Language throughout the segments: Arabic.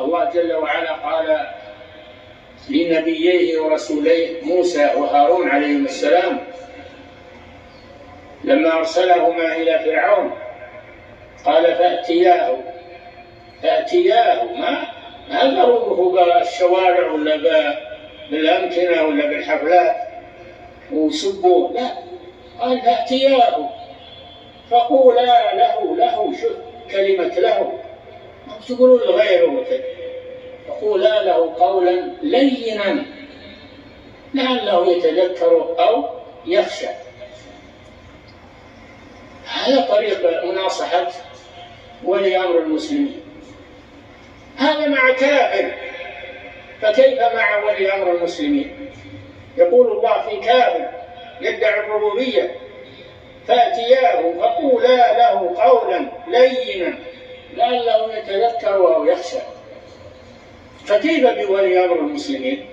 الله جل وعلا قال لنبييه ورسوليه موسى وهارون عليهم السلام لما أرسلهما إلى فرعون قال فأتياه ما ضربه بالشوارع ولا بالأمكنة ولا بالحفلات وسبوه، لا، قال فأتياه فقولا له شوف كلمة له، تقولون لغيره، فقولا له قولا لينا لعله يتذكر أو يخشى. هذا طريق مناصحة ولي أمر المسلمين. هذا مع كافر، فكيف مع ولي أمر المسلمين؟ يقول الله في كافر يدعي الربوبية فأتياه فقولا له قولا لينا لعله يتذكر أو يخشى، فكيف بولي أمر المسلمين؟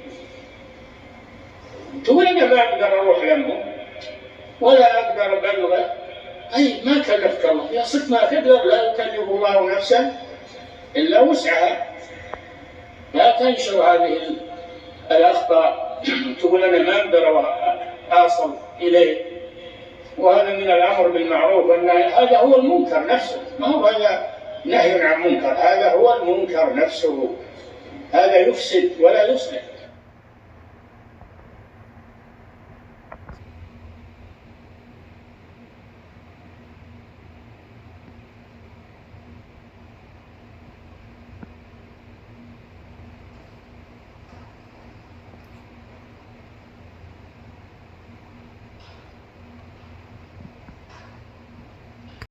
تقول أنا ما أقدر أروح لهم ولا أقدر أبلغه، أي ما كلفك الله، يا صدق ما تقدر، لا يكلف الله نفسا إلا وسعها، لا تنشر هذه الأخطاء تقول أنا ما أقدر أصل إليه. وهذا من الأمر بالمعروف، أن هذا هو المنكر نفسه، ما هو هذا نهي عن منكر، هذا هو المنكر نفسه، هذا يفسد ولا يصلح.